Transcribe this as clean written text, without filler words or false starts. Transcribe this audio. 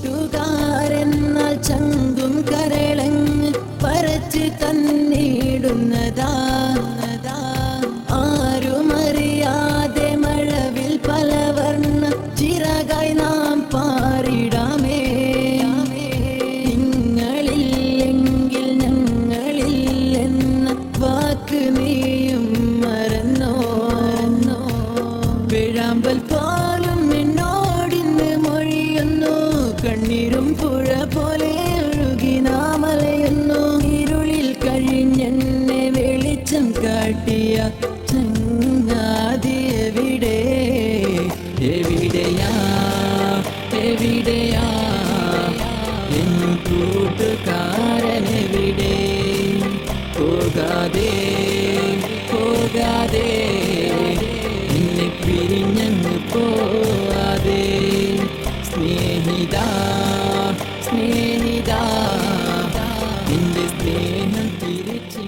കൂട്ടുകാരെന്നാൽ ചങ്കും കരളങ്ങ് പരച്ച് തന്നിടുന്നതാ. ആരുമറിയാതെ മഴവിൽ പലവർണ്ണ ചിറകായി നാം പാറിടാമേ. നിങ്ങളില്ലെങ്കിൽ ഞങ്ങളില്ലെന്ന വാക്ക് നീയും മറന്നോ? വേഴാമ്പൽ പോലും എന്നോടിന്ന് മൊഴിയുന്നു. കണ്ണീരും പുഴ പോലെ ഒഴുകി നാം അലയുന്നു. ഇരുളിൽ കഴിഞ്ഞെന്നെ വെളിച്ചം കാട്ടിയ ചങ്ങാതി എവിടെ? എവിടെയാ എവിടെയാ എൻ കൂട്ടുകാരനെവിടെ? പോകാതെ പോകാതെ എന്നെ പിരിഞ്ഞങ്ങ് പോവാതെ. സ്നേഹിതാ സ്നേഹിതാ നിന്റെ സ്നേഹം തിരിച്ചു